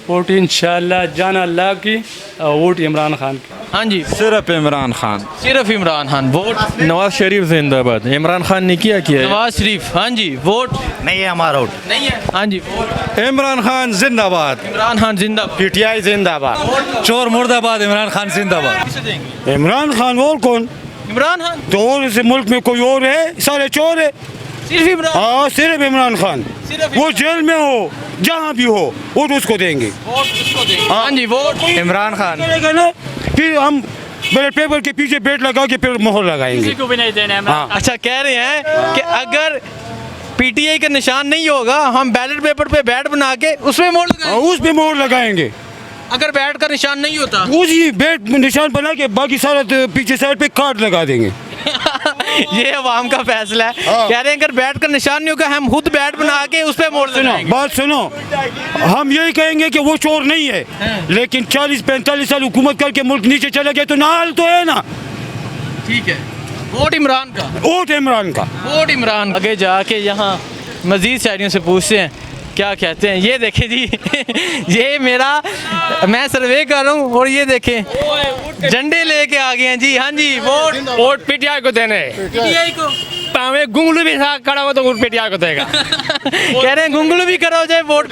Vote इंशाल्लाह जान अल्लाह की, वोट इमरान खान की। हाँ जी, सिर्फ इमरान खान। सिर्फ इमरान खान। वोट नवाज शरीफ जिंदाबाद। इमरान खान ने किया नवाज शरीफ। हाँ जी, वोट नहीं है हमारा वोट। नहीं है। हाँ जी, वोट इमरान खान जिंदाबाद। इमरान खान जिंदाबाद। पीटीआई जिंदाबाद। चोर मुर्दाबाद। इमरान खान जिंदाबाद। किसे देंगे? इमरान खान और कौन? इमरान खान। तो और इस मुल्क में कोई और है? सारे चोर है। सिर्फ इमरान। हाँ, सिर्फ इमरान खान। सिर्फ वो जेल में हो, जहाँ भी हो, वोट उसको देंगे। वोट किसको देंगे? हाँ जी, वोट इमरान खान। करेगा ना, फिर हम बैलेट पेपर के पीछे बेट लगा के फिर मोहर लगाएंगे। किसी को भी नहीं देना है। हाँ। अच्छा, कह रहे हैं कि अगर पीटीआई का निशान नहीं होगा, हम बैलेट पेपर पे बैट बना के उसमें मोड़ हाँ, लगाएंगे। उस पे मोहर लगाएंगे। अगर बैट का निशान नहीं होता उसी बेट में निशान बना के बाकी सारा पीछे साइड पे कार्ड लगा देंगे। ये अवाम का फैसला है। हाँ। कह रहे हैं अगर बैट का निशान नहीं होगा, हम खुद बैट बना के उस पे मोड़ सुनो, लगाएंगे। बात सुनो, हम यही कहेंगे कि वो चोर नहीं है, लेकिन 40-45 साल हुकूमत करके मुल्क नीचे चले गए तो नाल तो है ना। ठीक है, वोट इमरान का। वोट इमरान का। वोट इमरान। आगे जाके यहाँ मजीद शायरियों से पूछते हैं क्या कहते हैं। ये देखें जी ये मेरा, मैं सर्वे कर रहा हूँ और ये देखें झंडे लेके आ गए हैं जी। हाँ जी, वोट पीटीआई को देने है। पीटीआई को। पावे गुंगलू भी था खड़ा हो तो वोट पीटीआई को देगा। कह रहे हैं गुंगलू भी करा हो जाए, वोट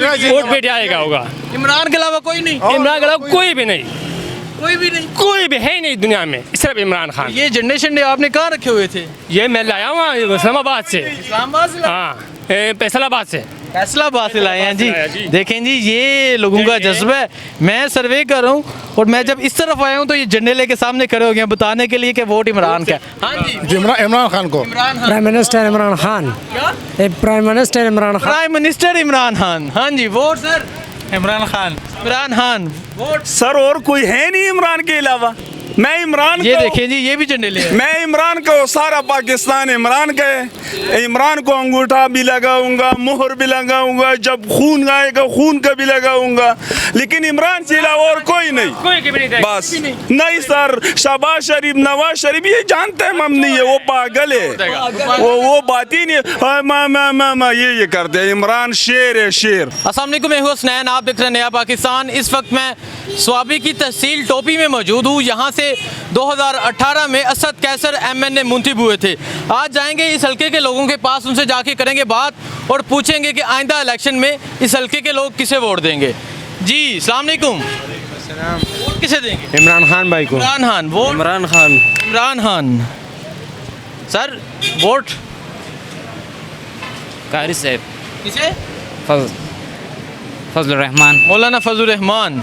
पीटीआई का होगा। इमरान के अलावा कोई नहीं। इमरान के अलावा कोई भी नहीं, कोई भी नहीं। कोई भी है नहीं दुनिया में, सिर्फ इमरान खान। ये झंडे शंडे आपने कहाँ रखे हुए थे? ये मैं लाया हूँ इस्लामाबाद से। इस्लामाबाद से? हाँ, फैसलाबाद से। फैसलाबाद से लाए हैं जी। जी। देखें जी, ये लोगों का जज्बा है। मैं सर्वे कर रहा हूँ और मैं जब इस तरफ आया हूँ तो ये झंडे लेके सामने खड़े हो गए हैं बताने के लिए कि वोट इमरान का है। हाँ जी, इमरान खान को। Imran Khan. Prime minister Imran Khan. Prime minister Imran Khan. Prime minister Imran Khan. हाँ जी, vote sir Imran Khan. Imran Khan. Vote sir और कोई है नहीं इमरान के अलावा। मैं इमरान ये को, देखें जी, ये भी झंडे ले आए। मैं इमरान को, सारा पाकिस्तान इमरान का है। इमरान को अंगूठा भी लगाऊंगा, मोहर भी लगाऊंगा, जब खून आएगा खून का भी लगाऊंगा, लेकिन इमरान से अलावा और कोई नहीं। कोई भी नहीं देगा। बस नहीं सर, शहबाज शरीफ, नवाज शरीफ ये जानते हैं हम नहीं है, वो पागल है, वो बात ही नहीं। ये करते हैं। इमरान शेर है, शेर। अस्सलाम वालेकुम, मैं हूं हसनैन, आप देख रहे हैं नया पाकिस्तान। इस वक्त मैं स्वाबी की तहसील टोपी में मौजूद हूँ। यहाँ से 2018 में असद कैसर MNA मुंतखब हुए थे। आज जाएंगे इस हल्के के लोगों के पास, उनसे जाके करेंगे बात और पूछेंगे कि आइंदा इलेक्शन में इस हल्के के लोग किसे वोट देंगे। जी अस्सलाम वालेकुम। वोट किसे देंगे? इमरान खान भाई को। Imran Khan. Vote Imran Khan. Imran Khan. Sir vote कारी साहब। किसे? फजल रहमान। मौलाना फजल रहमान।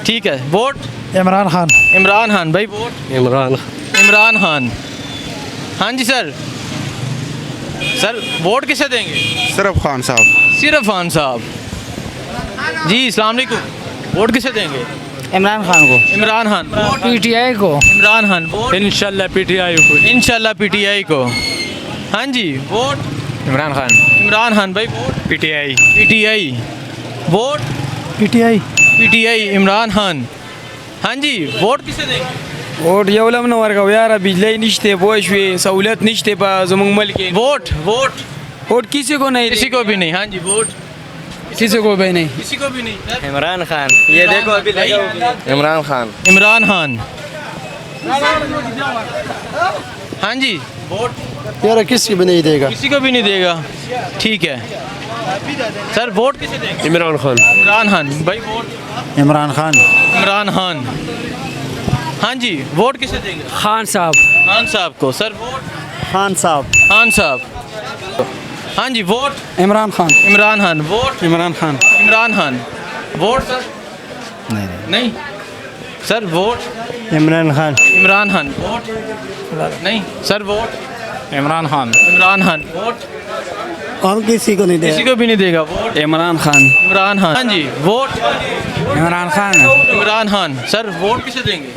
ठीक है, वोट इमरान खान। इमरान खान भाई। वोट इमरान खान। हाँ जी सर वोट किसे देंगे? सिर्फ खान साहब। सिर्फ खान साहब। जी अस्सलाम वालेकुम। वोट किसे देंगे? इमरान खान को। इमरान खान। वोट पीटीआई को। इमरान खान। वोट इंशाल्लाह पीटीआई को। इंशाल्लाह पीटीआई को। हाँ जी, वोट इमरान खान। इमरान खान भाई। Vote PTI. Vote PTI Imran Khan. हाँ जी, वोट किसे देंगे? वोट यवलम न वर्ग यार बिजली निश्ते पोशवे सहूलियत निश्ते पा जमुंग मलिक वोट किसी को नहीं। किसी को भी नहीं। हाँ जी, वोट किसी को भी नहीं। किसी को भी नहीं। इमरान खान। ये देखो अभी इमरान खान। इमरान खान। हाँ जी, वोट यार किसी भी नहीं देगा। किसी को भी नहीं देगा। ठीक है सर, वोट किसे देंगे? इमरान खान। इमरान खान भाई। वोट इमरान खान। इमरान खान। हाँ जी, वोट किसे देंगे? खान साहब। खान साहब को। सर वोट खान साहब। खान साहब। हाँ जी, vote Imran Khan. Imran Khan. Vote Imran Khan. Imran Khan. Vote sir नहीं sir, vote Imran Khan. Imran Khan. Vote नहीं sir, vote Imran Khan. Imran Khan. Vote हम किसी को नहीं किसी को भी नहीं देगा। वोट इमरान खान। इमरान खान। हाँ जी, vote Imran Khan. Imran Khan. Sir vote किसे देंगे?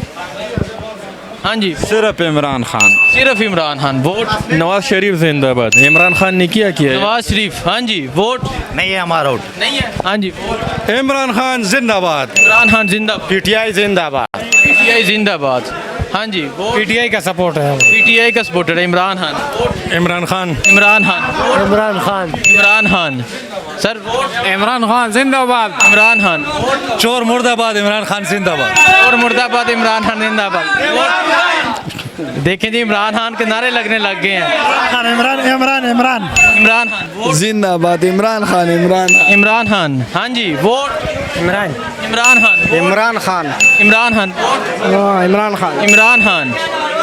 हाँ जी, सिर्फ इमरान खान। सिर्फ इमरान खान। वोट नवाज शरीफ जिंदाबाद। इमरान खान ने किया नवाज शरीफ। हाँ जी, वोट नहीं है हमारा वोट। नहीं है। हाँ जी, वोट इमरान खान जिंदाबाद। इमरान खान जिंदाबाद। पीटीआई जिंदाबाद। पीटीआई जिंदाबाद। हाँ जी, वोट पीटीआई का सपोर्ट है। पीटीआई का सपोर्टर है Imran Khan. Vote Imran Khan. Imran Khan. Imran Khan. Imran Khan. Sir vote Imran Khan जिंदाबाद। इमरान खान। चोर मुर्दाबाद, इमरान खान जिंदाबाद। और मुर्दाबाद, इमरान खान जिंदाबाद। देखें जी, इमरान खान के नारे लगने लग गए हैं। इमरान इमरान इमरान इमरान खान वोट। जिंदाबाद इमरान खान। इमरान खान, हाँ जी वोट। इमरान इमरान खान। इमरान खान। इमरान खान वोट। इमरान खान इमरान खान,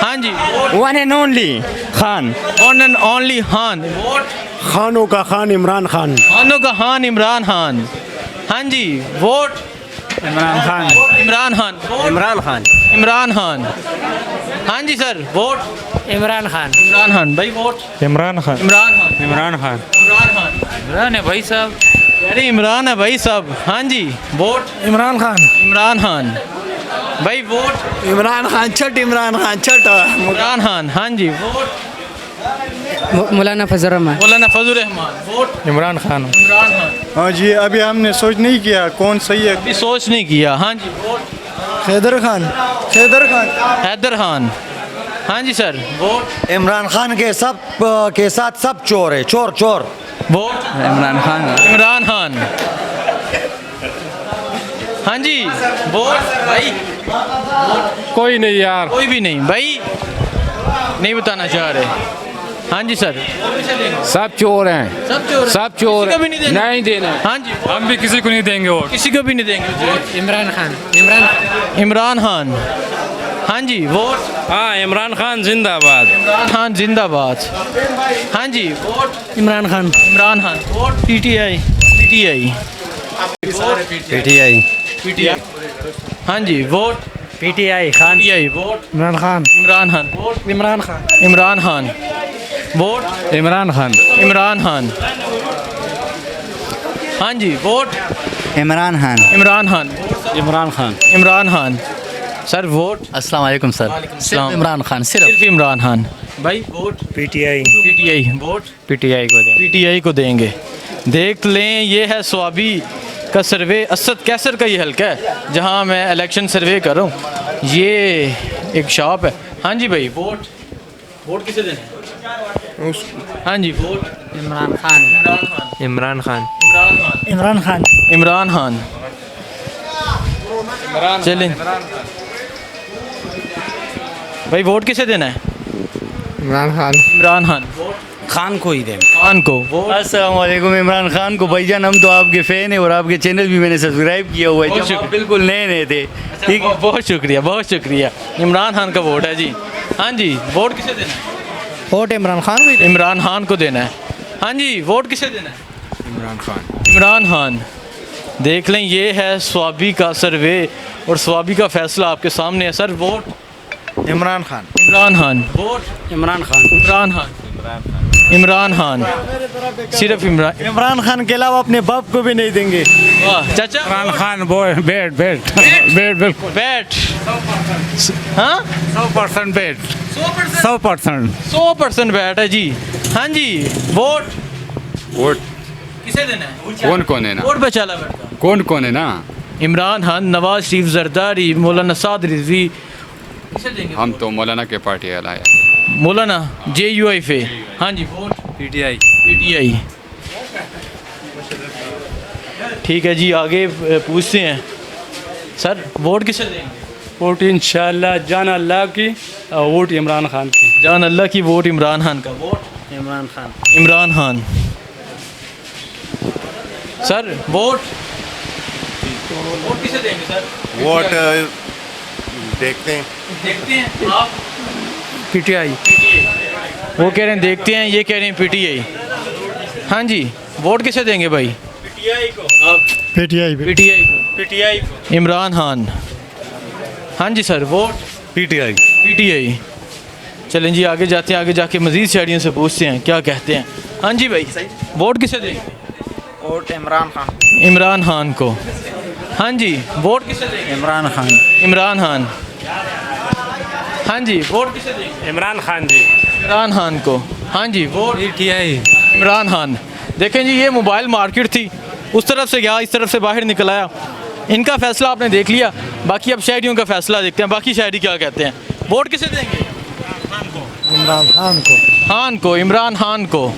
हाँ जी। One and only Khan. One and only Khan vote. खानों का खान इमरान खान। खानों का खान इमरान खान, हाँ जी वोट। इमरान खान। इमरान खान वोट। इमरान खान। इमरान खान, हाँ जी सर वोट। इमरान खान इमरान खान भाई वोट। इमरान खान। इमरान खान। इमरान खान। इमरान खान। इमरान है भाई साहब। अरे इमरान है भाई साहब, हाँ जी वोट। इमरान खान। इमरान खान भाई वोट। इमरान खान छठ। इमरान खान छठ। इमरान खान, हाँ जी वोट। मौलाना फजल रहमान। मौलाना फजल रहमान वोट। इमरान खान। इमरान खान, हाँ जी, अभी हमने सोच नहीं किया कौन सही है। अभी सोच नहीं किया, हाँ जी वोट। हैदर खान। हैदर खान। हैदर खान, हाँ जी सर वोट। इमरान खान के साथ सब चोर है, चोर चोर। वोट। इमरान खान। इमरान खान, हाँ जी वोट भाई। कोई नहीं यार। कोई भी नहीं भाई, नहीं बताना चाह रहे। हाँ जी सर। सब चोर हैं। सब चोर। सब चोर किसी को भी नहीं देना। नहीं देना। हाँ जी, हम भी किसी को नहीं देंगे वोट। किसी को भी नहीं देंगे। इमरान खान। इमरान खान, हाँ जी वोट। हाँ, इमरान खान जिंदाबाद। इमरान खान जिंदाबाद, हाँ जी vote. Imran Khan. Imran Khan vote. PTI. PTI. PTI. PTI, हाँ जी vote. PTI Khan. PTI vote. Imran Khan. Imran Khan vote. Imran Khan. Imran Khan vote. Imran Khan. Imran Khan, हाँ जी vote. Imran Khan. Imran Khan. Imran Khan. Imran Khan sir vote. अस्सलाम वालेकुम सर। अस्सलाम। इमरान खान सिर्फ इमरान खान भाई vote. PTI. PTI vote. PTI को दें। पीटीआई को देंगे। देख लें, ये है स्वाबी का सर्वे। असद कैसर का ये हल्का है जहाँ मैं इलेक्शन सर्वे कर रहा हूँ। ये एक शॉप है, हाँ जी भाई वोट। वोट किसे देना है? हाँ जी वोट। इमरान खान। इमरान खान। इमरान इमरान खान। खान। इमरान खान, चलें भाई। वोट किसे देना है? इमरान खान। इमरान खान। खान को ही दें। खान को वोट। अस्सलाम वालेकुम। इमरान खान को भाईजान, हम तो आपके फ़ैन हैं और आपके चैनल भी मैंने सब्सक्राइब किया हुआ है बहुत जब आप शुक्रिया। बिल्कुल नए नए थे। ठीक है। बहुत शुक्रिया, बहुत शुक्रिया। इमरान खान का वोट है जी, हाँ जी। वोट किसे देना है? वोट इमरान खान को। इमरान खान को देना है, हाँ जी। वोट किसे देना है? इमरान खान। इमरान खान। देख लें, ये है स्वाबी का सर्वे और स्वाबी का फैसला आपके सामने है sir. Vote. Imran Khan. Imran Khan vote. Imran Khan. Imran Khan. Imran Khan, सिर्फ इमरान। इमरान खान के अलावा अपने बाप को भी नहीं देंगे। वाह चाचा। इमरान खान बैठ बैठ बैठ बिल्कुल बैट, हाँ 100% बैठ। 100%। 100% बैट है जी, हाँ जी। वोट वोट किसे देना है? कौन है ना? वोट बचाला बैठा। कौन है ना? इमरान खान, नवाज शरीफ, जरदारी, मौलाना साद रिजवी। किसे देंगे? हम तो मौलाना के पार्टी वाला है। मौलाना JUIF, हाँ जी। Vote PTI. PTI। ठीक है जी, आगे पूछते हैं सर। वोट किसे देंगे? वोट इंशाल्लाह जान अल्लाह की, वोट इमरान खान की। जान अल्लाह की वोट इमरान खान का। Vote Imran Khan. Imran Khan sir. Vote किसे देंगे सर? वोट देखते हैं। देखते हैं आप। पीटीआई। वो कह रहे हैं देखते हैं, ये कह रहे हैं PTI। हाँ जी, वोट किसे देंगे भाई? पीटीआई को। PTI को। पीटीआई को। इमरान खान, हाँ जी सर। Vote PTI। चलें जी, आगे जाते हैं। आगे जाके मज़ीद शहरियों से पूछते हैं क्या कहते हैं। हाँ जी भाई, वोट किसे देंगे? वोट इमरान खान। इमरान खान को, हाँ जी। वोट किसे देंगे? इमरान खान। इमरान खान, हाँ जी। वोट किसे देंगे? इमरान खान जी। इमरान खान को, हाँ जी। Vote PTI. इमरान खान। देखें जी, ये मोबाइल मार्केट थी, उस तरफ से गया, इस तरफ से बाहर निकल आया। इनका फैसला आपने देख लिया, बाकी अब शहरियों का फैसला देखते हैं। बाकी शहरी क्या कहते हैं। वोट किसे देंगे? इमरान खान को। खान को। इमरान खान को,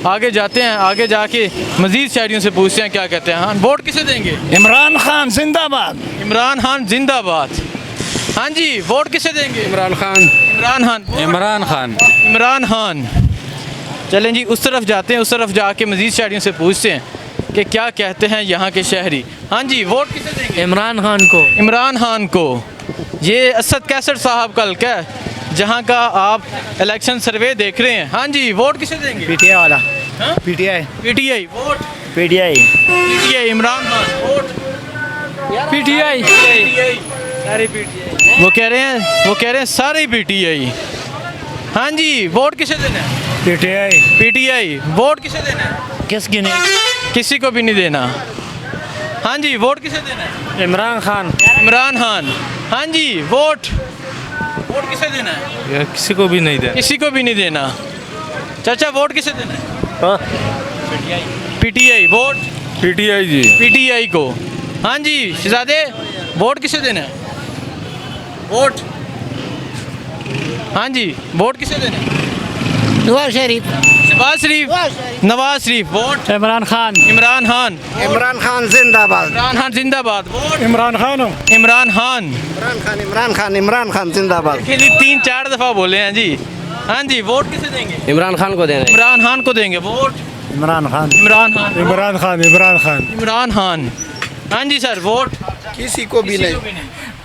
आगे जाते हैं, आगे जाके मज़ीद शहरियों से पूछते हैं क्या कहते हैं। हाँ, वोट किसे देंगे? इमरान खान जिंदाबाद। इमरान खान जिंदाबाद। हाँ जी, वोट किसे देंगे? इमरान खान। इमरान खान। इमरान खान। इमरान खान। चलें जी, उस तरफ जाते हैं, उस तरफ जाके मज़ीद शहरियों से पूछते हैं कि क्या कहते हैं यहाँ के शहरी। हाँ जी, वोट किसे देंगे? इमरान खान को। इमरान खान को। ये असद कैसर साहब का हल्का है जहाँ का आप इलेक्शन सर्वे देख रहे हैं। हाँ जी, वोट किसे देंगे? पीटीआई वाला। हाँ? PTI. PTI. Vote PTI. PTI. Imran Khan. Vote PTI. वो कह रहे हैं सारे पीटीआई। हाँ जी, वोट किसे देना है? पीटीआई। पीटीआई। वोट किसे देना है? किसकी नहीं? किसी को भी नहीं देना। हाँ जी, वोट किसे देना है? इमरान खान। इमरान खान। हाँ जी, वोट किसे देना है? किसी को भी नहीं देना। किसी को भी नहीं देना। चाचा, वोट किसे देना है? पीटीआई। वोट पीटीआई जी। पीटीआई को। हाँ जी, शहजादे, वोट किसे देना है? वोट। हाँ जी, वोट किसे देना है? नवाज शरीफ। नवाज शरीफ। नवाज शरीफ। वोट इमरान खान। इमरान खान। इमरान खान जिंदाबाद। इमरान खान जिंदाबाद। वोट इमरान खान। इमरान खान। इमरान खान जिंदाबाद। खेली 3-4 दफ़ा बोले हैं जी। हाँ जी, वोट किसे देंगे? इमरान खान को देना इमरान खान को देंगे। वोट इमरान खान। इमरान खान। इमरान खान। इमरान खान। इमरान खान। हाँ जी सर, वोट किसी को भी नहीं।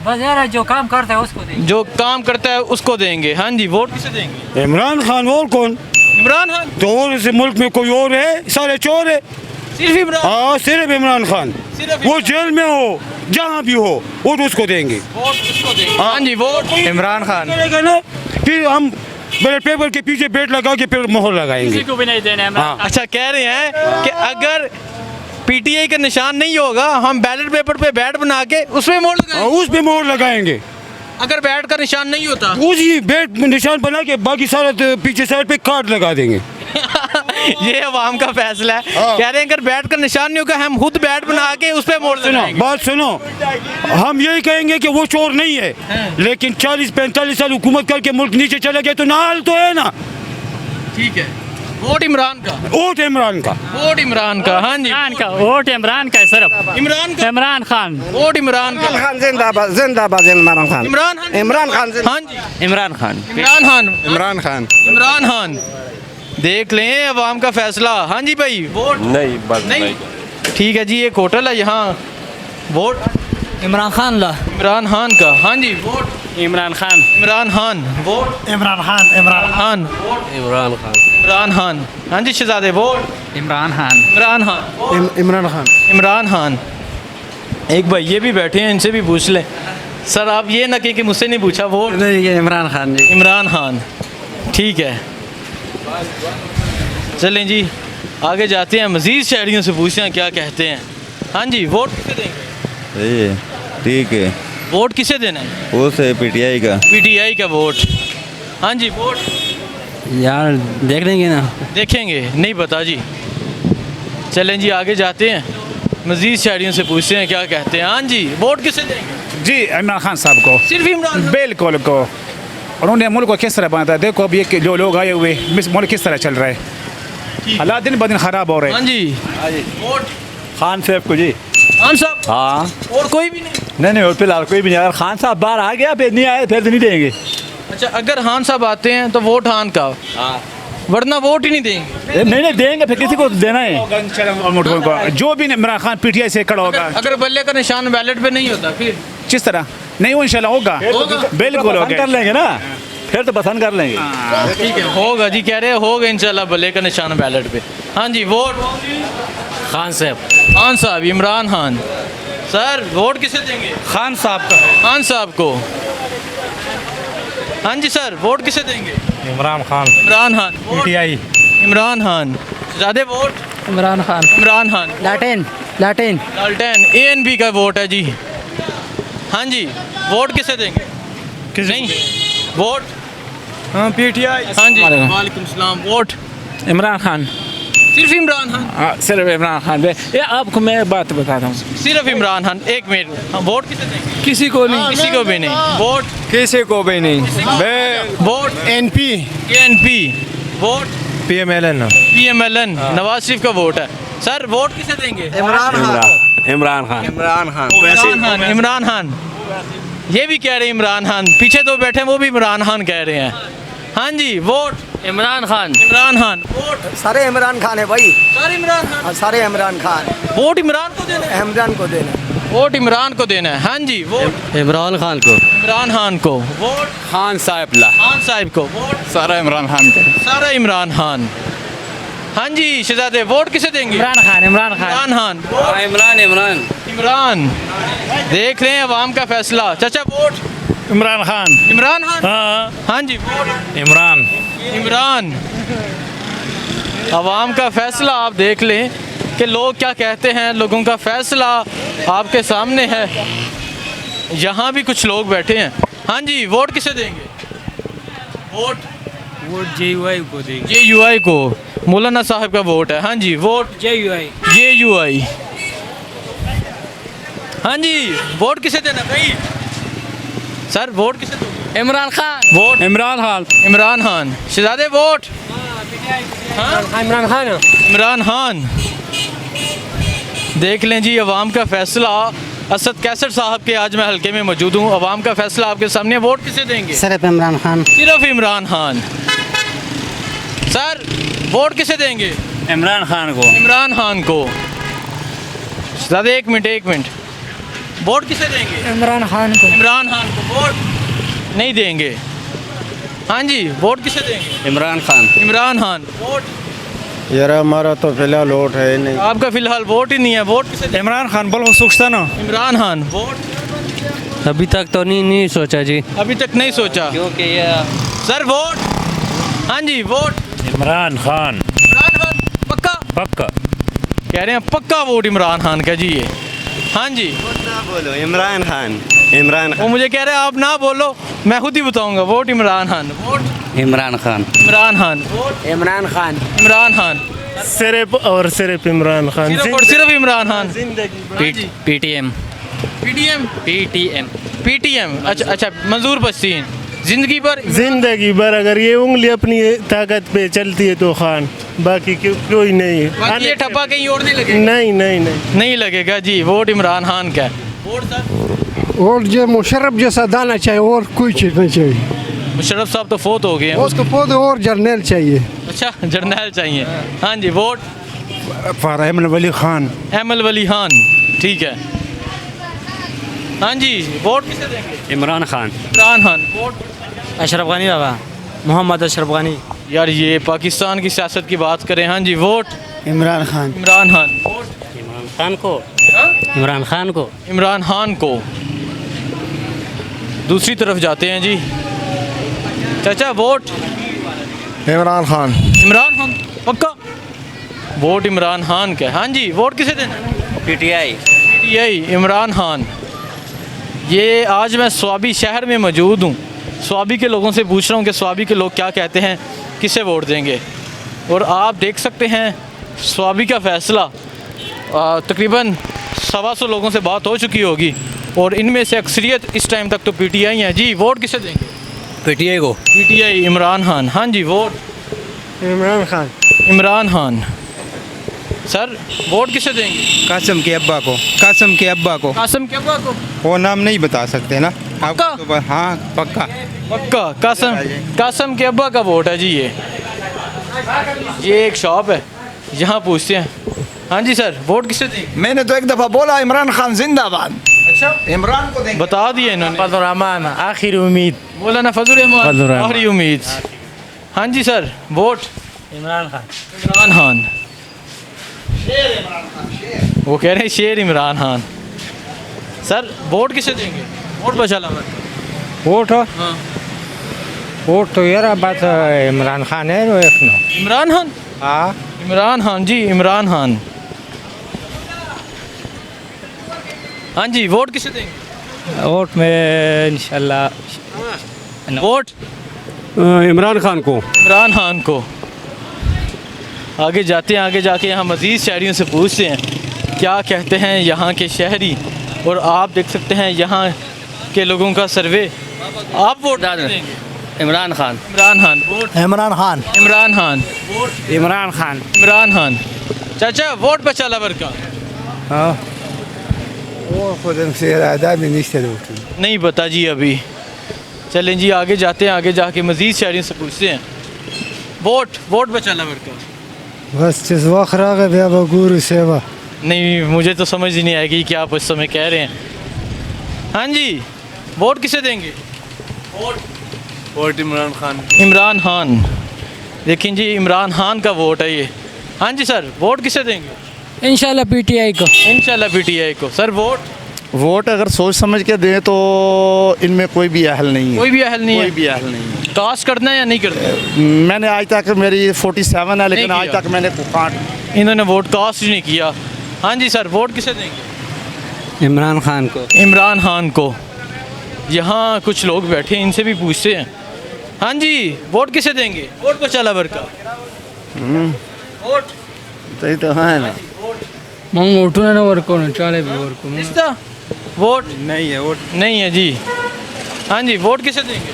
बस यार जो काम करता है उसको देंगे। जो काम करता है उसको देंगे। हाँ जी, वोट किसे देंगे? इमरान खान और कौन? इमरान खान। तो और इस मुल्क में कोई और है? सारे चोर है। सिर्फ इमरान। हाँ, सिर्फ इमरान खान। सिर्फ वो जेल में हो, जहाँ भी हो, वो तो उसको देंगे। वोट उसको देंगे। हाँ जी, वोट इमरान खान। करेगा ना, फिर हम बैलेट पेपर के पीछे बेट लगा के फिर मोहर लगाएंगे। को भी नहीं देना है। हाँ। अच्छा, कह रहे हैं कि अगर पीटीआई का निशान नहीं होगा, हम बैलेट पेपर पे बैट बना के उसमें मोड़ लगाएंगे। उस पे मोहर लगाएंगे। अगर बैट का निशान नहीं होता उसी बेट में निशान बना के बाकी सारा तो पीछे साइड पे कार्ड लगा देंगे। ये अवाम का फैसला है। हाँ। कह रहे हैं अगर बैट का निशान नहीं होगा, हम खुद बैट बना के उस पे मोड़ सुनो, लगाएंगे। बात सुनो, हम यही कहेंगे कि वो चोर नहीं है, लेकिन 40-45 साल हुकूमत करके मुल्क नीचे चला गया तो नाल तो है ना। ठीक है, वोट इमरान का। वोट इमरान का। वोट इमरान का। हाँ जी, इमरान का वोट इमरान का है सिर्फ। इमरान का। इमरान खान। वोट इमरान का। खान जिंदाबाद। जिंदाबाद इमरान खान। इमरान खान। इमरान खान। हाँ जी, इमरान खान। इमरान खान। इमरान खान। इमरान खान। देख लें अवाम का फैसला। हाँ जी भाई, वोट नहीं, बस नहीं। ठीक है जी, एक होटल है यहाँ। वोट इमरान खान ला। इमरान खान का। हाँ जी, वोट इमरान खान। इमरान खान। वोट इमरान खान। इमरान खान। इमरान खान। इमरान खान। हाँ जी शहजादे, वोट इमरान खान। इमरान खान। इमरान खान। इमरान खान। एक भाई ये भी बैठे हैं, इनसे भी पूछ लें। सर, आप ये ना कहें कि मुझसे नहीं पूछा। वोट नहीं, ये इमरान खान जी। इमरान खान। ठीक है, चलें जी, आगे जाते हैं, मज़ीद शहरियों से पूछते हैं क्या कहते हैं। हाँ जी, वोट किसे देंगे? ठीक है, वोट किसे देना है? वो से पीटीआई का। पीटीआई का वोट। हाँ जी, वोट यार देख लेंगे ना। देखेंगे, नहीं पता जी। चलें जी, आगे जाते हैं, मज़ीद शहरियों से पूछते हैं क्या कहते हैं। हाँ जी, वोट किसे देंगे? जी, इमरान खान साहब को। सिर्फ इमरान खान? बिल्कुल को। उन्होंने मुल्क को किस तरह बनाता है, देखो अब ये जो लोग आए हुए, मुल्क किस तरह चल रहा है। हालात दिन ब दिन खराब हो रहे हाँ हैं। जी, वोट खान साहब को जी। खान साहब। हाँ, और कोई भी नहीं? नहीं और फिलहाल कोई भी नहीं। अगर खान साहब बाहर आ गया, फिर नहीं आए, फिर तो नहीं देंगे। अच्छा, अगर खान साहब आते हैं तो वोट खान का, वरना वोट ही नहीं देंगे। नहीं देंगे, फिर किसी को देना है। जो भी इमरान खान पीटीआई से खड़ा होगा, अगर बल्ले का निशान बैलेट पे नहीं होता फिर किस तरह नहीं, वो इंशाल्लाह होगा। बिल्कुल पसंद कर होगा। लेंगे ना, फिर तो पसंद कर लेंगे। ठीक है, होगा जी, कह रहे हैं होगा इंशाल्लाह बल्ले का निशान बैलेट पे। हाँ जी, वोट खान साहब। खान साहब। इमरान खान। सर, वोट किसे देंगे? खान साहब का है। खान साहब को। हाँ जी सर, वोट किसे देंगे? इमरान खान। इमरान खान। पीटीआई। इमरान खान। ज़्यादा वोट इमरान खान। इमरान खान। लाटेन। लाटेन। लालटेन। ANP का वोट है जी। हाँ जी, वोट किसे देंगे? नहीं, वोट हाँ, पीटीआई। हाँ जी, वालेकुम सलाम। वोट इमरान खान। सिर्फ इमरान खान? सिर्फ इमरान खान। ये आपको मैं बात बताता हूँ, सिर्फ इमरान खान। एक मिनट, हाँ, वोट किसे देंगे? किसी को नहीं। किसी को भी नहीं। वोट किसी को भी नहीं। Vote NP। ANP। Vote PMLN। PMLN, Nawaz Sharif का वोट है। सर वोट किसे देंगे? इमरान खान। इमरान खान। इमरान खान। इमरान खान। ये भी कह रहे हैं इमरान खान, पीछे तो बैठे हैं वो भी इमरान खान कह रहे हैं। हाँ जी, वोट इमरान खान। इमरान खान। वोट सारे इमरान खान है भाई, सर इमरान खान। सारे इमरान खान। वोट इमरान को देना है। इमरान को देना। वोट इमरान को देना है। हाँ जी, वोट इमरान खान को। इमरान खान को। वोट खान साहब खान साहब को। वोट सारा इमरान खान का। सारा इमरान खान। हाँ जी शहजादे, वोट किसे देंगे? इमरान खान। इमरान खान। इमरान इमरान। देख रहे हैं अवाम का फैसला। चाचा वोट इमरान खान। इमरान खान। हाँ हाँ जी, वोट इमरान। इमरान। अवाम का फैसला आप देख लें कि लोग क्या कहते हैं। लोगों का फैसला आपके सामने है। यहाँ भी कुछ लोग बैठे हैं। हाँ जी, वोट किसे देंगे? वोट JUI को देंगे। JUI को। मौलाना साहब का वोट है। हाँ जी, वोट JUI। हाँ जी, वोट किसे देना भाई? सर वोट किसे दोगे? इमरान खान। वोट इमरान खान। इमरान खान। शहजादे वोट? हाँ इमरान खान। इमरान खान। देख लें जी अवाम का फैसला। असद कैसर साहब के आज मैं हल्के में मौजूद हूँ। अवाम का फैसला आपके सामने। वोट किसे देंगे? सिर्फ इमरान खान। सिर्फ इमरान खान। सर वोट किसे देंगे? इमरान खान को। इमरान खान को। ज़्यादा एक मिनट। वोट किसे देंगे? इमरान खान को। इमरान खान को। वोट नहीं देंगे। हाँ जी, वोट किसे देंगे? इमरान खान। इमरान खान। वोट यार हमारा तो फिलहाल वोट है नहीं। आपका फिलहाल वोट ही नहीं है। वोट किसे देंगे? इमरान खान बोलो सुखता ना। इमरान खान। वोट अभी तक तो नहीं सोचा जी, अभी तक नहीं सोचा। क्योंकि ये सर वोट? हाँ जी, वोट इमरान खान। इमरान खान पक्का? पक्का। कह रहे हैं पक्का वोट इमरान खान का जी ये। हाँ जी, बोलो इमरान खान। इमरान वो मुझे कह रहे हैं आप ना बोलो, मैं खुद ही बताऊंगा। Vote Imran Khan. Vote Imran Khan. Imran Khan. Vote Imran Khan. Imran Khan. सिर्फ और सिर्फ इमरान खान। सिर्फ और सिर्फ इमरान खान। PTM। PTM। अच्छा मंजूर पसीन। जिंदगी भर जिंदगी भर अगर ये उंगली अपनी ताकत पे चलती है तो खान, बाकी कोई नहीं है। बाकी ये ठप्पा कहीं और नहीं लगेगा? नहीं लगेगा जी। वोट इमरान खान का है। Vote sir? और जो मुशर्रफ जैसा दाना चाहिए और कोई चीज़ नहीं चाहिए। मुशर्रफ साहब तो फोत हो गए हैं। उसको पौधे और जर्नल चाहिए। अच्छा जर्नैल चाहिए। हाँ जी, वोट फरहमन वली खान। एमल वली खान। ठीक है। हाँ जी, वोट किसे देंगे? इमरान खान। इमरान खान। वोट अशरफ गनी बाबा, मोहम्मद अशरफ गनी। यार ये पाकिस्तान की सियासत की बात करें। हाँ जी, वोट इमरान खान। इमरान खान। वोट इमरान खान को। हाँ? इमरान खान को। इमरान खान को। दूसरी तरफ जाते हैं जी। चाचा वोट? इमरान खान। इमरान खान पक्का? वोट इमरान खान का। हाँ जी, वोट किसे देना? PTI। इमरान खान। ये आज मैं स्वाबी शहर में मौजूद हूँ। स्वाबी के लोगों से पूछ रहा हूँ कि स्वाबी के लोग क्या कहते हैं, किसे वोट देंगे। और आप देख सकते हैं स्वाबी का फ़ैसला। तकरीबन 125 लोगों से बात हो चुकी होगी और इनमें से अक्सरियत इस टाइम तक तो PTI है जी। वोट किसे देंगे? PTI को। PTI इमरान खान। हाँ जी, vote Imran Khan. Imran Khan. Sir vote किसे देंगे? कासम के अब्बा को। कासम के अब्बा को। कासम के अब्बा को। वो नाम नहीं बता सकते ना पक्का? आपको? हाँ पक्का। पक्का कासम के अब्बा का वोट है जी ये एक शॉप है, यहाँ पूछते हैं। हाँ जी सर, वोट किसे देंगे? मैंने तो एक दफा बोला इमरान खान जिंदाबाद। अच्छा, इमरान को देंगे। बता दिए इन्होंने। फजल रहमान आखिरी उम्मीद। मौलाना फजल रहमान आखिरी उम्मीद। हाँ जी सर, वोट इमरान खान। इमरान खान। वो कह रहे हैं शेर इमरान खान। सर वोट किसे देंगे? वोट बचा ला। वोट हाँ, वोट तो यार बात इमरान खान है वो एक ना। इमरान खान। हाँ इमरान खान जी, इमरान खान। हाँ जी, वोट किसे देंगे? वोट में इंशाल्लाह वोट इमरान खान को। इमरान खान को। आगे जाते हैं, आगे जाके यहाँ मज़ीद शहरियों से पूछते हैं क्या कहते हैं यहाँ के शहरी। और आप देख सकते हैं यहाँ के लोगों का सर्वे। आप वोट देंगे? इमरान खान। इमरान खान। वोट इमरान खान। इमरान खान। इमरान खान। इमरान खान। चाचा वोट बचा लवर का नहीं पता जी अभी। चलें जी आगे जाते हैं, आगे जाके मज़ीद शायरी से पूछते हैं। वोट बचा लवर का बस जज्बा खराब है भैया बगूर सेवा। नहीं, मुझे तो समझ ही नहीं आएगी क्या आप उस समय कह रहे हैं। हाँ जी, वोट किसे देंगे? वोट इमरान खान। इमरान खान। देखें जी, इमरान खान का वोट है ये। हाँ जी सर, वोट किसे देंगे? इंशाल्लाह पीटीआई को। इंशाल्लाह पीटीआई को। सर वोट अगर सोच समझ के दें तो इनमें कोई भी अहल नहीं है। कोई भी अहल नहीं है। कोई भी अहल नहीं है। कास्ट करना है या नहीं करना? मैंने आज तक मेरी 47 है लेकिन आज तक मैंने इन्होंने वोट कास्ट ही नहीं किया। हाँ जी सर, वोट किसे देंगे? इमरान खान को। इमरान खान को। यहाँ कुछ लोग बैठे हैं, इनसे भी पूछते हैं। हाँ जी, वोट किसे देंगे? वोट बचा लवर का वोट तो है ना मंग वोटू ना वर्को ना चाले भी वर्को इसका वोट नहीं है। वोट नहीं है जी। हाँ जी, वोट किसे देंगे?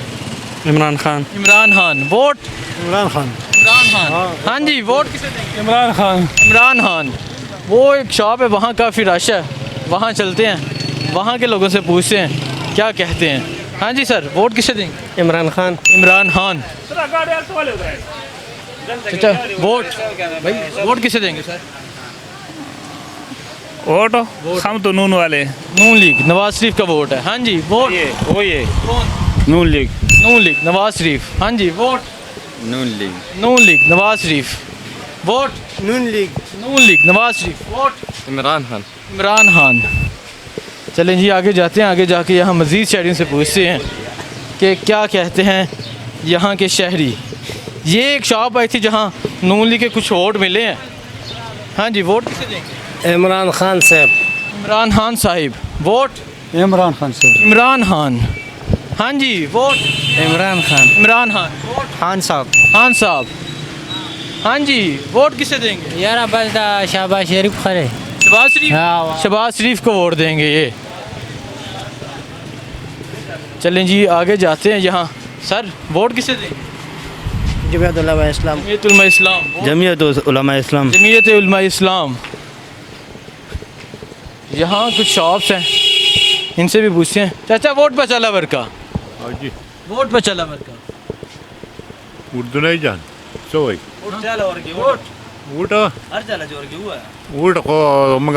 इमरान खान। इमरान खान। वोट इमरान खान। इमरान खान। हाँ जी, वोट किसे देंगे? इमरान खान। इमरान खान। वो एक शॉप है, वहाँ काफ़ी रश है, वहाँ चलते हैं, वहाँ के लोगों से पूछते हैं क्या कहते हैं। हाँ जी सर, वोट किसे देंगे? इमरान खान। इमरान खान। अच्छा, वोट किसे देंगे सर? वोट हम तो नून वाले। नून लीग, नवाज शरीफ का वोट है। हाँ जी, वोट ये कौन? नून लीग। नून लीग, नवाज शरीफ। हाँ जी, वोट नून लीग। नून लीग, नवाज शरीफ। वोट नून लीग। नून लीग, नवाज शरीफ। वोट इमरान खान। इमरान खान। चलें जी आगे जाते हैं, आगे जाके यहाँ मज़ीद शहरियों से पूछते हैं कि क्या कहते हैं यहाँ के शहरी। ये एक शॉप आई थी जहाँ नून लीग के कुछ वोट मिले हैं। हाँ जी, वोट किसे देंगे? इमरान खान साहब। इमरान खान साहिब। वोट इमरान खान साहब। इमरान खान। हाँ जी, वोट इमरान खान। इमरान खान। वोट खान साहब। खान साहब। हाँ जी, वोट किसे देंगे? यार बस शाबाश शरीफ खरे। शहबाज शरीफ। हाँ। शहबाज शरीफ को वोट देंगे ये। चलें जी आगे जाते हैं यहाँ। सर, वोट किसे देंगे? जमीयत उलमा इस्लाम। जमीयत उलमा इस्लाम। जमीयत उलमा इस्लाम। जमीयत उलमा इस्लाम। यहाँ कुछ शॉप्स हैं, इनसे भी पूछते हैं। चाचा, वोट बचा लवर का वोट बचा लवर का उर्दू नहीं जान सो वही ಊಟ ಊಟ ಮಗ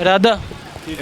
इरादा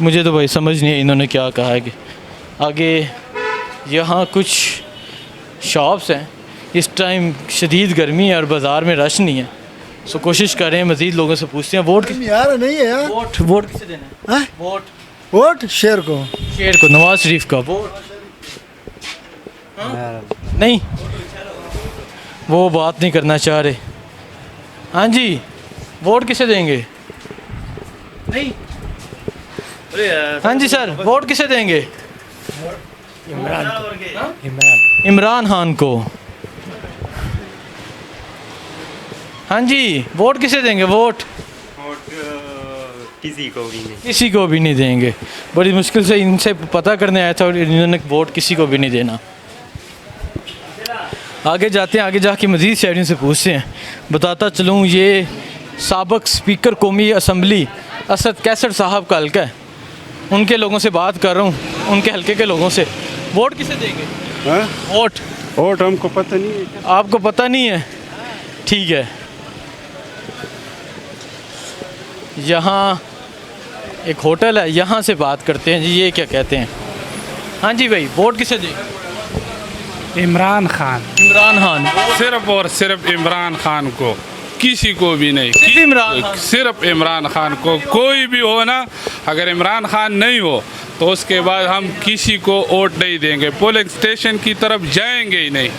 मुझे तो भाई समझ नहीं है इन्होंने क्या कहा है कि आगे यहाँ कुछ शॉप्स हैं। इस टाइम शदीद गर्मी है और बाज़ार में रश नहीं है, सो कोशिश कर रहे हैं मज़ीद लोगों से पूछते हैं। वोट यार नहीं है यार। वोट किसे देना है? वोट शेर को। शेर को, नवाज शरीफ का। वोट नहीं, वो बात नहीं करना चाह रहे। हाँ जी, वोट किसे देंगे? नहीं। हाँ जी सर, वोट किसे देंगे? इमरान खान को। हाँ जी, वोट किसे देंगे? वोट किसी को भी नहीं। किसी को भी नहीं देंगे। बड़ी मुश्किल से इनसे पता करने आया था और इन्होंने वोट किसी को भी नहीं देना। आगे जाते हैं, आगे जाके मज़ीद शहरियों से पूछते हैं। बताता चलूँ, ये साबिक़ स्पीकर कौमी असम्बली असद कैसर साहब का हल्का है, उनके लोगों से बात कर रहा हूँ, उनके हल्के के लोगों से। वोट किसे देंगे? वोट हमको पता नहीं है। आपको पता नहीं है? ठीक है। यहाँ एक होटल है, यहाँ से बात करते हैं जी। ये क्या कहते हैं? हाँ जी भाई, वोट किसे देंगे? इमरान खान। इमरान खान। सिर्फ और सिर्फ इमरान खान को, किसी को भी नहीं। सिर्फ इमरान खान। सिर्फ इमरान खान को। कोई भी हो ना, अगर इमरान खान नहीं हो तो उसके बाद हम किसी को वोट नहीं देंगे, पोलिंग स्टेशन की तरफ जाएंगे ही नहीं।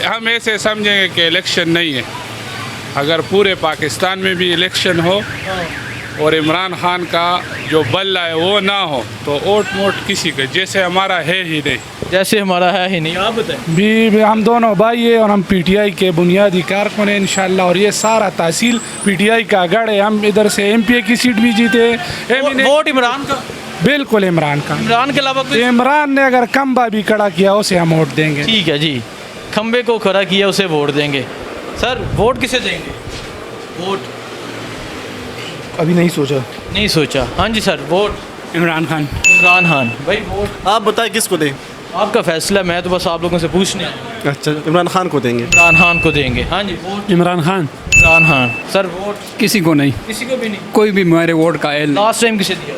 हम ऐसे समझेंगे कि इलेक्शन नहीं है। अगर पूरे पाकिस्तान में भी इलेक्शन हो और इमरान खान का जो बल्ला है वो ना हो तो वोट मोट किसी का जैसे हमारा है ही नहीं। जैसे हमारा है ही नहीं। आप बताएं। भी हम दोनों भाई है और हम पीटीआई के बुनियादी कारकुन हैं इंशाल्लाह, और ये सारा तहसील पीटीआई का गढ़ है। हम इधर से एमपी की सीट भी जीते। वोट इमरान का? बिल्कुल इमरान का। इमरान के अलावा कोई? इमरान ने अगर खंबा भी खड़ा किया उसे हम वोट देंगे। ठीक है जी, खंबे को खड़ा किया उसे वोट देंगे। सर वोट किसे देंगे? वोट अभी नहीं सोचा। नहीं सोचा। हाँ जी सर, वोट इमरान खान। इमरान खान। भाई वोट आप बताएं किसको दें? आपका फैसला, मैं तो बस आप लोगों से पूछने आया। अच्छा, इमरान खान को देंगे। इमरान खान को देंगे। हाँ जी vote Imran Khan. Imran Khan. Sir vote? किसी को नहीं, किसी को भी नहीं। कोई भी हमारे वोट का है। लास्ट टाइम किसे दिया?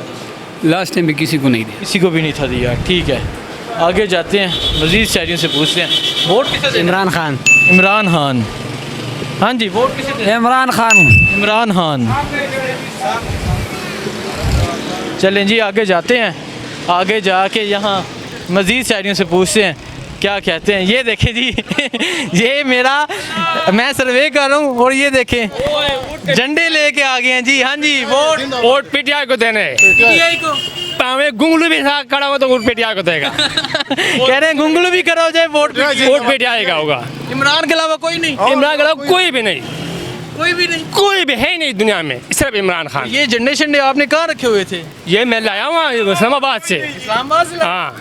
लास्ट टाइम भी किसी को नहीं दिया। किसी को भी नहीं था दिया। ठीक है, आगे जाते हैं, मज़ीद शायरियों से पूछते हैं। वोट किसे देंगे? इमरान खान। इमरान खान। हाँ जी, वोट किसे देंगे? इमरान खान। इमरान खान। चलें जी, आगे जाते हैं। आगे जाके यहाँ मज़ीद शायरियों से पूछते हैं क्या कहते हैं। ये देखें जी ये मेरा, मैं सर्वे कर रहा हूँ और ये देखें झंडे लेके आ गए हैं जी। हाँ जी, वोट पीटीआई को देने। पीटीआई को? पावे गुंगलू भी था खड़ा हुआ तो वोट पीटीआई को देगा। कह रहे हैं गुंगलू भी करा हो जाए वोट पीटीआई का होगा। इमरान के अलावा कोई नहीं? इमरान के अलावा कोई भी नहीं। कोई भी नहीं? कोई भी है नहीं दुनिया में, सिर्फ इमरान खान। ये झंडे शंडे आपने कहाँ रखे हुए थे? ये मैं लाया हुआ इस्लामाबाद से। इस्लामाबाद से? हाँ,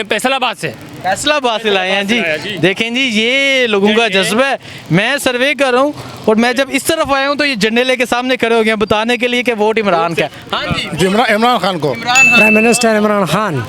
फैसलाबाद से। फैसलाबाद से लाए हैं जी। देखें जी, ये लोगों का जज्बा है। मैं सर्वे कर रहा हूँ और मैं जब इस तरफ आया हूँ तो ये झंडे लेके सामने खड़े हो गए बताने के लिए कि वोट इमरान का। हाँ जी, इमरान खान को। Prime minister Imran Khan.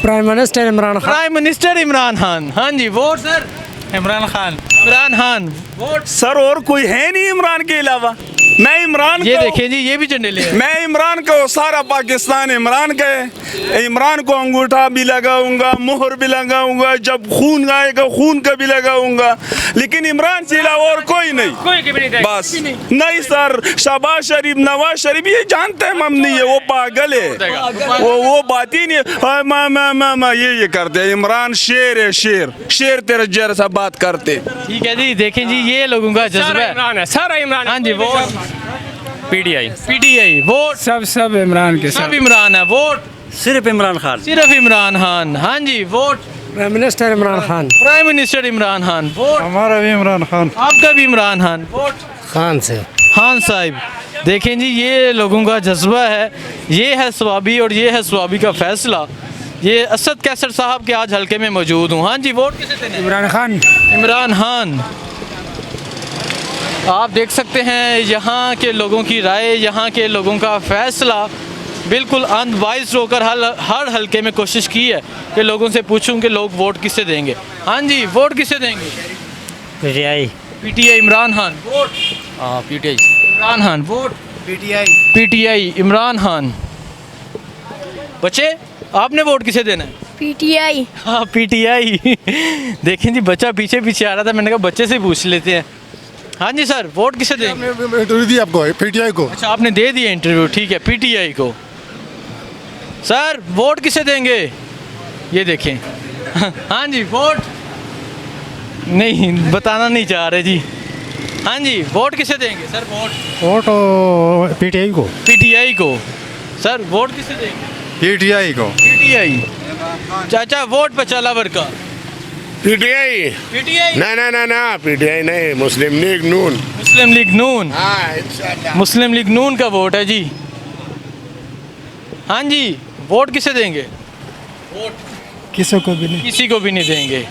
Prime minister Imran Khan. Prime minister Imran Khan. हाँ जी, vote sir? Imran Khan. Imran Khan. Vote sir और कोई है नहीं इमरान के अलावा। मैं इमरान ये देखें जी, ये भी झंडे ले। मैं इमरान को, सारा पाकिस्तान इमरान का है। इमरान को अंगूठा भी लगाऊंगा, मोहर भी लगाऊंगा, जब खून आएगा खून का भी लगाऊंगा, लेकिन इमरान से अलावा और कोई नहीं। बस नहीं सर, शहबाज शरीफ, नवाज शरीफ ये जानते हैं हम नहीं है, वो पागल है, वो बात ही नहीं। ये करते हैं। इमरान शेर है, शेर शेर तेरे जैसा बात करते। ठीक है जी, देखें जी, ये लोगों का जज्बा है। सारा इमरान। हाँ जी, वोट पीटीआई। पीटीआई। वोट सब इमरान के। सब इमरान है। वोट सिर्फ इमरान खान। सिर्फ इमरान खान। हाँ जी, vote prime minister Imran Khan. Prime minister Imran Khan. Vote हमारा भी इमरान खान। आपका भी इमरान खान। वोट खान से। खान साहिब। देखें जी, ये लोगों का जज्बा है। ये है स्वाबी और ये है स्वाबी का फैसला। ये असद कैसर साहब के आज हल्के में मौजूद हूँ। हाँ जी, वोट किसे देने? इमरान खान। इमरान खान। आप देख सकते हैं यहाँ के लोगों की राय, यहाँ के लोगों का फैसला। बिल्कुल अनवाइज होकर हर हल्के में कोशिश की है कि लोगों से पूछूं कि लोग वोट किसे देंगे। हाँ जी, वोट किसे देंगे? PTI. PTI Imran Khan. Vote? हाँ, PTI Imran Khan. Vote? PTI. PTI Imran Khan. बच्चे, आपने वोट किसे देना है? पीटीआई। हाँ, पीटीआई। देखें जी, बच्चा पीछे पीछे आ रहा था, मैंने कहा बच्चे से पूछ लेते हैं। हाँ जी सर, वोट किसे देंगे? इंटरव्यू दी आपको, पीटीआई को। अच्छा, आपने दे दिया इंटरव्यू। ठीक है, पीटीआई को। सर वोट किसे देंगे? ये देखें। हाँ जी, वोट नहीं बताना नहीं चाह रहे जी। हाँ जी, वोट किसे देंगे सर? वोट पीटीआई को। पीटीआई को। सर वोट किसे देंगे? पीटीआई को। पीटीआई। चाचा वोट पे चला का। पीटीआई। पीटीआई? ना पीटीआई नहीं, मुस्लिम लीग नून। मुस्लिम लीग नून। मुस्लिम लीग नून का वोट है जी। हाँ जी, वोट किसे देंगे? वोट किसी को भी नहीं। किसी को भी नहीं देंगे।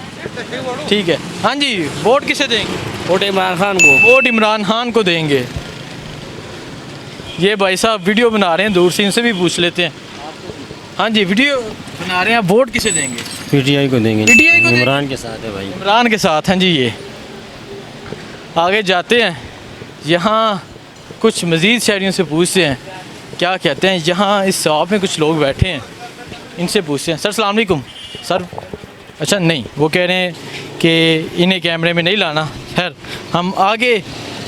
ठीक है। हाँ जी, वोट किसे देंगे? वोट इमरान खान को। वोट इमरान खान को देंगे। ये भाई साहब वीडियो बना रहे हैं, दूर से इनसे भी पूछ लेते हैं। हाँ जी, वीडियो बना रहे हैं, वोट किसे देंगे? पीटीआई को देंगे। पीटीआई को इमरान के साथ है भाई। इमरान के साथ। हाँ जी, ये आगे जाते हैं। यहाँ कुछ मज़ीद शहरियों से पूछते हैं क्या कहते हैं। यहाँ इस शॉप में कुछ लोग बैठे हैं, इनसे पूछते हैं। सर अस्सलाम वालेकुम। सर अच्छा नहीं, वो कह रहे हैं कि इन्हें कैमरे में नहीं लाना। खैर, हम आगे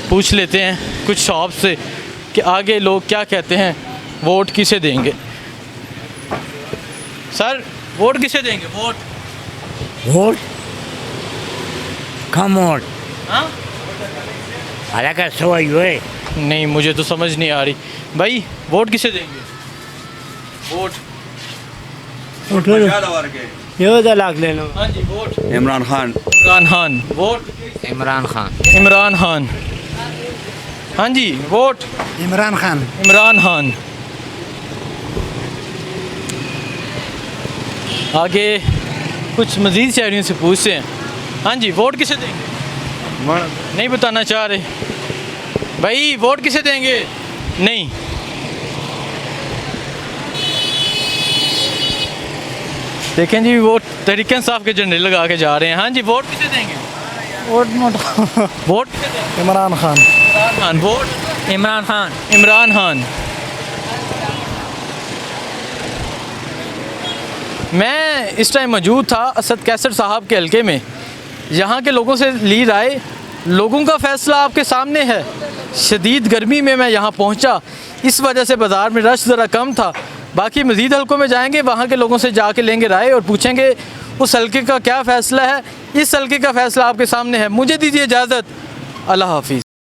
पूछ लेते हैं कुछ शॉप से कि आगे लोग क्या कहते हैं, वोट किसे देंगे। सर वोट किसे देंगे? वोट? वोट कम वोट। हाँ, हालांकि सो है नहीं, मुझे तो समझ नहीं आ रही। भाई वोट किसे देंगे? वोट ये लाख ले लो। हाँ जी, वोट इमरान खान। इमरान खान। वोट इमरान खान। इमरान खान। हाँ जी, वोट इमरान खान। इमरान खान। आगे कुछ मज़ीद शहरियों से पूछते हैं। हाँ जी, वोट किसे देंगे? नहीं बताना चाह रहे। भाई वोट किसे देंगे? नहीं। देखें जी, वोट तहरीक इंसाफ के झंडे लगा के जा रहे हैं। हाँ जी, वोट किसे देंगे? वोट किसे देंगे? इमरान खान। इमरान खान। वोट इमरान खान। इमरान खान। मैं इस टाइम मौजूद था असद कैसर साहब के हलके में। यहाँ के लोगों से ली राय, लोगों का फ़ैसला आपके सामने है। शदीद गर्मी में मैं यहाँ पहुँचा, इस वजह से बाज़ार में रश ज़रा कम था। बाकी मज़ीद हलकों में जाएंगे, वहाँ के लोगों से जाके लेंगे राय और पूछेंगे उस हलके का क्या फ़ैसला है। इस हलके का फ़ैसला आपके सामने है। मुझे दीजिए इजाज़त। अल्लाह हाफिज़।